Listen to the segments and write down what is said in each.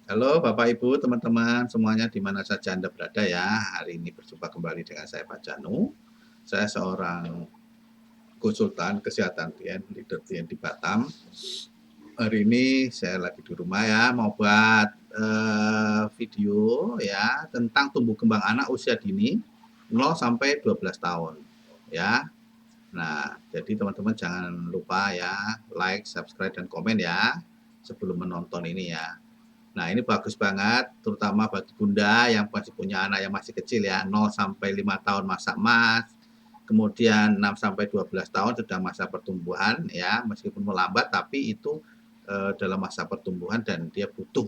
Halo Bapak Ibu, teman-teman semuanya di mana saja Anda berada ya. Hari ini berjumpa kembali dengan saya Pak Janu. Saya seorang konsultan kesehatan TN, leader TN di Batam. Hari ini saya lagi di rumah ya, mau buat video ya tentang tumbuh kembang anak usia dini 0 sampai 12 tahun ya. Nah, jadi teman-teman jangan lupa ya like, subscribe, dan komen ya sebelum menonton ini ya. Nah, ini bagus banget, terutama bagi bunda yang masih punya anak yang masih kecil ya, 0 sampai 5 tahun masa emas, kemudian 6 sampai 12 tahun sedang masa pertumbuhan ya, meskipun melambat tapi itu dalam masa pertumbuhan dan dia butuh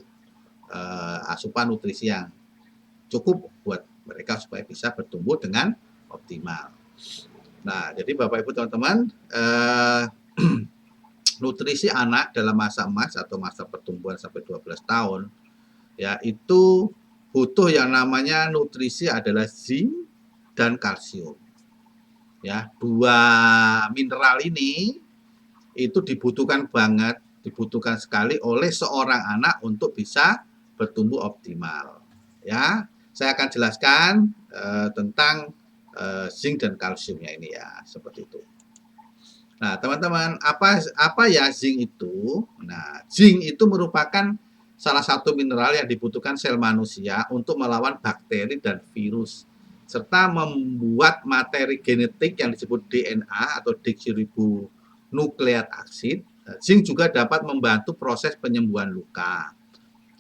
asupan nutrisi yang cukup buat mereka supaya bisa bertumbuh dengan optimal. Nah, jadi Bapak Ibu teman-teman, nutrisi anak dalam masa emas atau masa pertumbuhan sampai 12 tahun ya itu butuh yang namanya nutrisi adalah zinc dan kalsium. Ya, dua mineral ini itu dibutuhkan banget, dibutuhkan sekali oleh seorang anak untuk bisa bertumbuh optimal. Ya, saya akan jelaskan tentang zinc dan kalsiumnya ini ya, seperti itu. Nah, teman-teman, apa ya zinc itu? Nah, zinc itu merupakan salah satu mineral yang dibutuhkan sel manusia untuk melawan bakteri dan virus, serta membuat materi genetik yang disebut DNA atau deoksiribonukleat aksid. Zinc juga dapat membantu proses penyembuhan luka,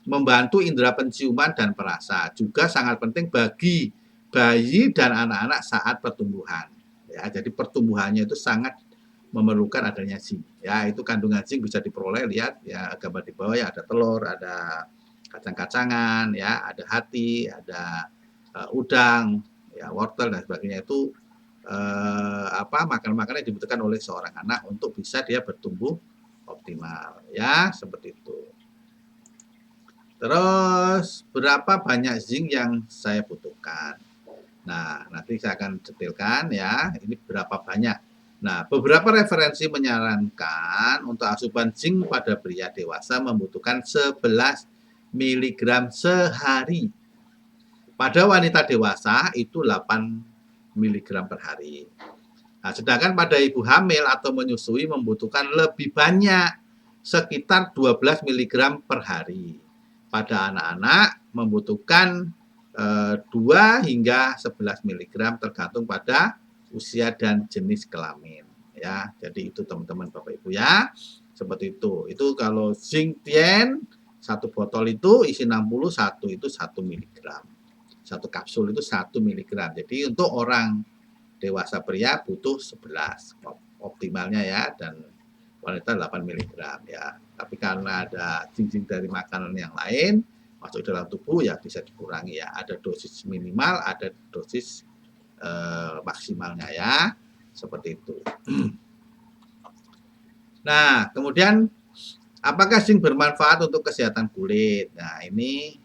membantu indera penciuman dan perasa, juga sangat penting bagi bayi dan anak-anak saat pertumbuhan. Ya, jadi pertumbuhannya itu sangat memerlukan adanya zinc. Ya, itu kandungan zinc bisa diperoleh, lihat ya gambar di bawah ya, ada telur, ada kacang-kacangan, ya, ada hati, ada udang, ya, wortel dan sebagainya itu makanan-makanan yang dibutuhkan oleh seorang anak untuk bisa dia bertumbuh optimal, ya, seperti itu. Terus berapa banyak zinc yang saya butuhkan? Nah, nanti saya akan detailkan ya, ini berapa banyak. Nah, beberapa referensi menyarankan untuk asupan zinc pada pria dewasa membutuhkan 11 mg sehari. Pada wanita dewasa itu 8 mg per hari. Nah, sedangkan pada ibu hamil atau menyusui membutuhkan lebih banyak, sekitar 12 mg per hari. Pada anak-anak membutuhkan 2 hingga 11 mg tergantung pada usia dan jenis kelamin ya. Jadi itu teman-teman Bapak Ibu ya. Seperti itu. Itu kalau zinc tien satu botol itu isi 60, satu itu 1 mg. Satu kapsul itu 1 mg. Jadi untuk orang dewasa pria butuh 11 optimalnya ya, dan wanita 8 mg ya. Tapi karena ada zinc dari makanan yang lain masuk dalam tubuh ya bisa dikurangi ya. Ada dosis minimal, ada dosis maksimalnya ya. Seperti itu. Nah, kemudian apakah zinc bermanfaat untuk kesehatan kulit? Nah, ini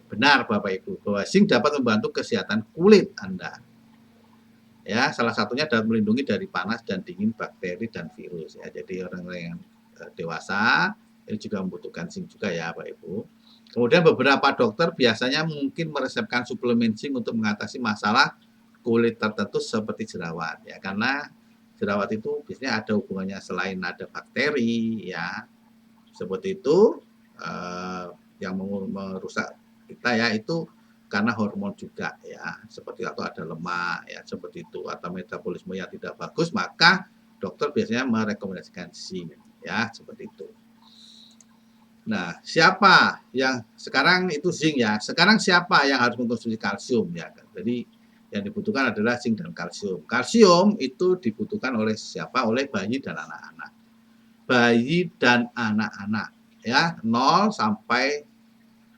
benar Bapak Ibu bahwa zinc dapat membantu kesehatan kulit Anda. Ya, salah satunya dapat melindungi dari panas dan dingin bakteri dan virus ya. Jadi orang-orang yang dewasa ini juga membutuhkan zinc juga ya Bapak Ibu. Kemudian beberapa dokter biasanya mungkin meresepkan suplemen zinc untuk mengatasi masalah kulit tertentu seperti jerawat ya, karena jerawat itu biasanya ada hubungannya selain ada bakteri ya seperti itu yang merusak kita ya, itu karena hormon juga ya, seperti atau ada lemak ya seperti itu, atau metabolisme yang tidak bagus, maka dokter biasanya merekomendasikan zinc ya seperti itu. Nah, siapa yang sekarang itu zinc ya, sekarang siapa yang harus mengkonsumsi kalsium ya? Jadi yang dibutuhkan adalah zinc dan kalsium. Kalsium itu dibutuhkan oleh siapa? Oleh bayi dan anak-anak. Bayi dan anak-anak ya, 0 sampai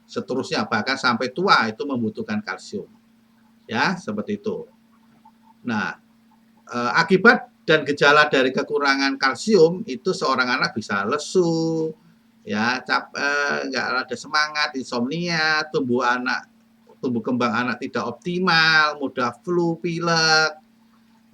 seterusnya, bahkan sampai tua itu membutuhkan kalsium. Ya, seperti itu. Nah, akibat dan gejala dari kekurangan kalsium itu seorang anak bisa lesu, ya, nggak ada semangat, insomnia, tumbuh kembang anak tidak optimal, mudah flu, pilek,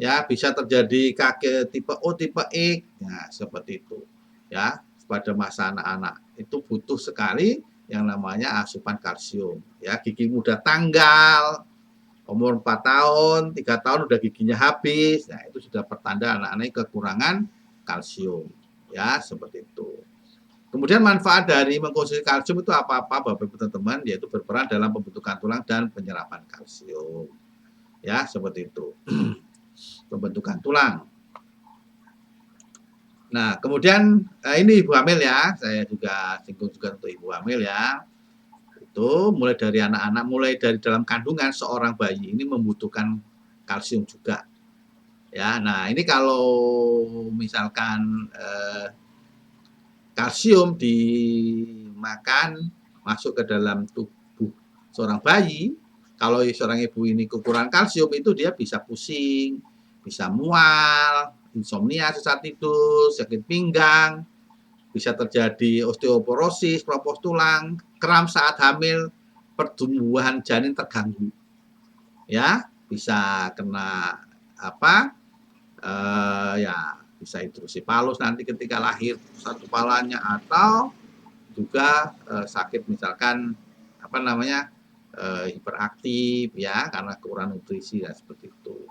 ya, bisa terjadi KG tipe O, tipe X, nah seperti itu, ya. Pada masa anak-anak itu butuh sekali yang namanya asupan kalsium. Ya, gigi muda tanggal, umur 4 tahun, 3 tahun udah giginya habis. Nah, itu sudah pertanda anak-anak kekurangan kalsium. Ya, seperti itu. Kemudian manfaat dari mengkonsumsi kalsium itu apa-apa Bapak Ibu teman-teman, yaitu berperan dalam pembentukan tulang dan penyerapan kalsium. Ya, seperti itu. Pembentukan tulang. Nah, kemudian ini ibu hamil ya, saya juga singgung juga untuk ibu hamil ya. Itu mulai dari anak-anak, mulai dari dalam kandungan seorang bayi ini membutuhkan kalsium juga. Ya, nah ini kalau misalkan kalsium dimakan masuk ke dalam tubuh seorang bayi, kalau seorang ibu ini kekurangan kalsium itu dia bisa pusing, bisa mual, insomnia susah tidur, sakit pinggang, bisa terjadi osteoporosis, keropos tulang, kram saat hamil, pertumbuhan janin terganggu. Ya, bisa kena apa? Ya bisa intrusi palus nanti ketika lahir satu kepalanya, atau juga sakit misalkan apa namanya hiperaktif ya karena kurang nutrisi dan seperti itu.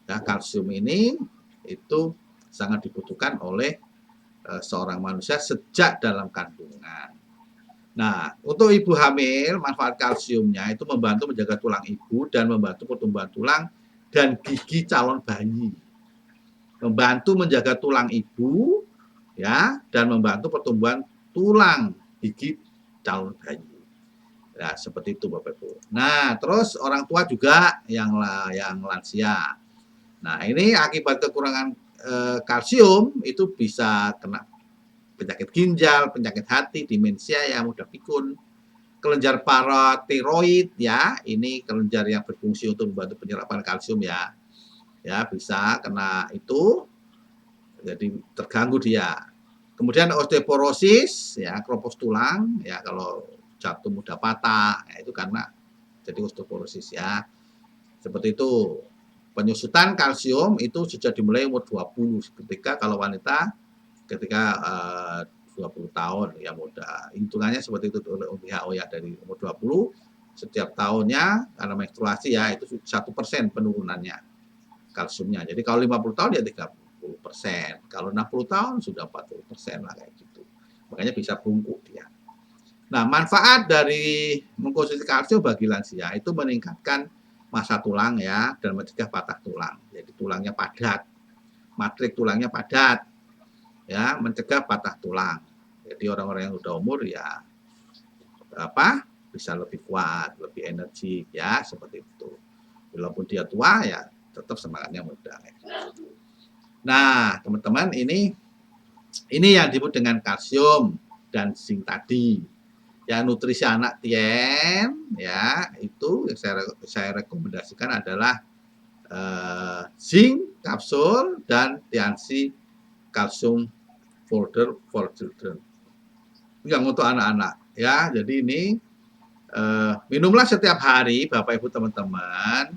Ya, kalsium ini itu sangat dibutuhkan oleh seorang manusia sejak dalam kandungan. Nah, untuk ibu hamil, manfaat kalsiumnya itu membantu menjaga tulang ibu dan membantu pertumbuhan tulang dan gigi calon bayi. Membantu menjaga tulang ibu ya dan membantu pertumbuhan tulang gigi calon bayi. Ya, seperti itu Bapak Ibu. Nah, terus orang tua juga yang lansia. Nah, ini akibat kekurangan kalsium itu bisa kena penyakit ginjal, penyakit hati, demensia ya, mudah pikun, kelenjar paratiroid ya, ini kelenjar yang berfungsi untuk membantu penyerapan kalsium ya. Ya, bisa kena itu, jadi terganggu dia. Kemudian osteoporosis ya, keropos tulang ya, kalau jatuh mudah patah ya, itu karena jadi osteoporosis ya. Seperti itu. Penyusutan kalsium itu sudah dimulai umur 20, ketika kalau wanita ketika 20 tahun ya muda. Hitungannya seperti itu oleh WHO ya, dari umur 20 setiap tahunnya karena menstruasi ya itu 1% penurunannya kalsiumnya. Jadi kalau 50 tahun ya 30%. Kalau 60 tahun sudah 40% lah kayak gitu. Makanya bisa bungkuk dia. Nah, manfaat dari mengkonsumsi kalsium bagi lansia itu meningkatkan massa tulang ya dan mencegah patah tulang. Jadi tulangnya padat, matrik tulangnya padat, ya mencegah patah tulang. Jadi orang-orang yang udah umur ya apa bisa lebih kuat, lebih energik ya seperti itu. Walaupun dia tua ya tetap semangatnya muda. Nah, teman-teman ini yang disebut dengan kalsium dan zinc tadi. Ya, nutrisi anak Tien ya itu yang saya rekomendasikan adalah zinc kapsul dan Tiansi kalsium powder for children. Yang untuk anak-anak ya. Jadi ini minumlah setiap hari Bapak Ibu teman-teman.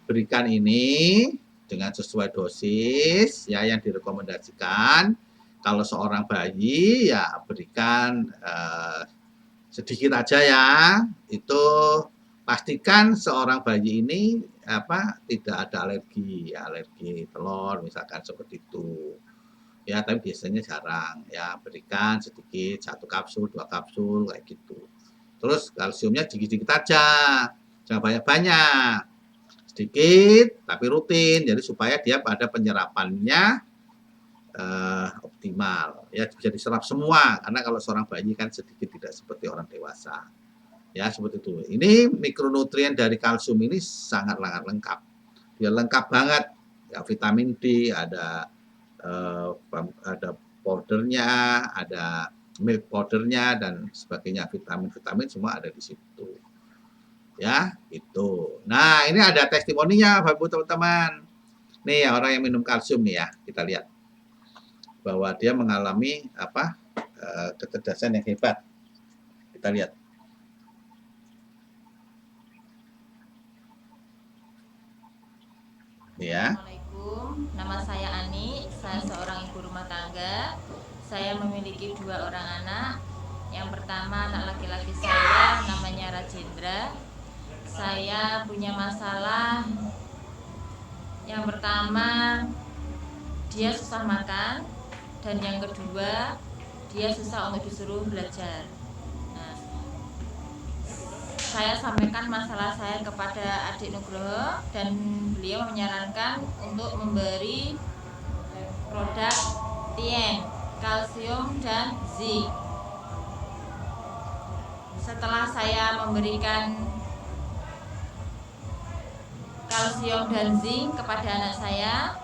Berikan ini dengan sesuai dosis ya yang direkomendasikan. Kalau seorang bayi ya berikan sedikit aja ya. Itu pastikan seorang bayi ini tidak ada alergi, alergi telur misalkan seperti itu. Ya, tapi biasanya jarang ya, berikan sedikit 1 kapsul, 2 kapsul kayak gitu. Terus kalsiumnya dikit-dikit aja, jangan banyak-banyak. Sedikit tapi rutin, jadi supaya dia pada penyerapannya optimal ya, bisa diserap semua karena kalau seorang bayi kan sedikit, tidak seperti orang dewasa. Ya, seperti itu. Ini mikronutrien dari kalsium ini sangat lengkap. Dia lengkap banget. Ya, vitamin D, ada powdernya, ada milk powdernya dan sebagainya, vitamin-vitamin semua ada di situ. Ya, itu. Nah, ini ada testimoninya Bapak Ibu teman-teman. Nih orang yang minum kalsium nih ya, kita lihat bahwa dia mengalami kecerdasan yang hebat. Kita lihat. Ya. Assalamualaikum, nama saya Ani, saya seorang ibu rumah tangga. Saya memiliki 2 orang anak. Yang pertama anak laki-laki saya saya punya masalah. Yang pertama, dia susah makan, dan yang kedua, dia susah untuk disuruh belajar. Nah, saya sampaikan masalah saya kepada adik Nugroho dan beliau menyarankan untuk memberi produk Tien, kalsium dan zinc. Setelah saya memberikan kalsium dan zinc kepada anak saya,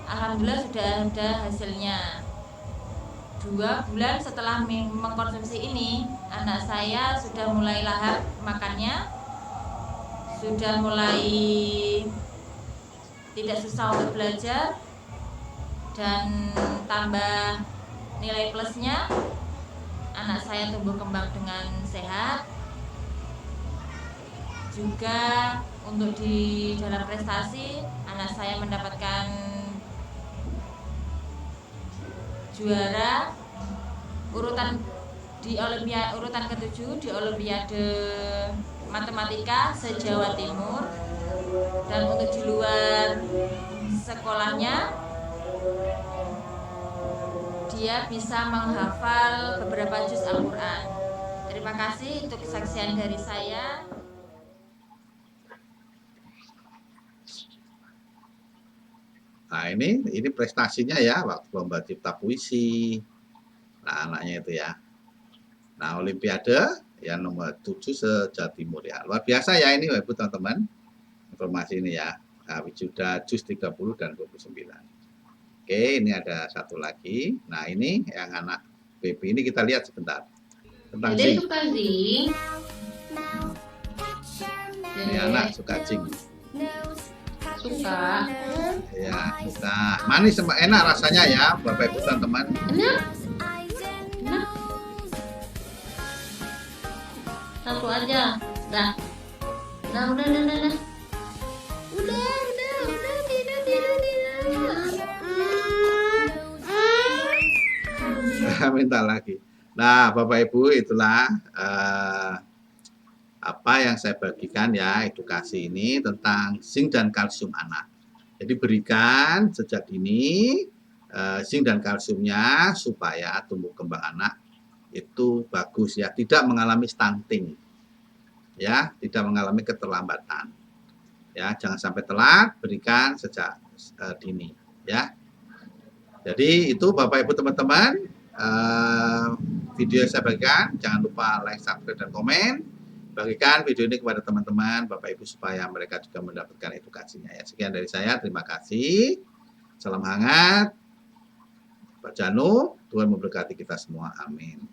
alhamdulillah sudah ada hasilnya. 2 bulan setelah mengkonsumsi ini, anak saya sudah mulai lahap makannya, sudah mulai tidak susah untuk belajar, dan tambah nilai plusnya, anak saya tumbuh kembang dengan sehat. Juga untuk di dalam prestasi, anak saya mendapatkan juara urutan di Olimpiade urutan ke-7 di Olimpiade Matematika se-Jawa Timur. Dan untuk di luar sekolahnya, dia bisa menghafal beberapa juz Al-Quran. Terima kasih untuk kesaksian dari saya. Nah, ini prestasinya ya waktu lomba cipta puisi. Nah, anaknya itu ya. Nah, Olimpiade ya nomor 7 se-Jawa Timur ya. Luar biasa ya ini Ibu teman-teman. Informasi ini ya. Nah, wisuda juz 30 dan 29. Oke, ini ada satu lagi. Nah, ini yang anak BP ini kita lihat sebentar. Tentang Dede zinc. suka zinc. Ini anak suka zinc. Suka. Ya, suka. Manis sama enak rasanya ya, Bapak Ibu teman-teman. Enak. Enak. Satu aja. Dah. Dah, udah. Udah, tidak. Minta lagi. Nah, Bapak Ibu, itulah apa yang saya bagikan ya, edukasi ini tentang zinc dan kalsium anak. Jadi berikan sejak dini zinc dan kalsiumnya supaya tumbuh kembang anak itu bagus ya, tidak mengalami stunting. Ya, tidak mengalami keterlambatan. Ya, jangan sampai telat, berikan sejak dini ya. Jadi itu Bapak Ibu teman-teman, video yang saya bagikan, jangan lupa like, subscribe, dan komen. Bagikan video ini kepada teman-teman Bapak Ibu supaya mereka juga mendapatkan edukasinya ya. Sekian dari saya, terima kasih. Salam hangat. Pak Janu, Tuhan memberkati kita semua. Amin.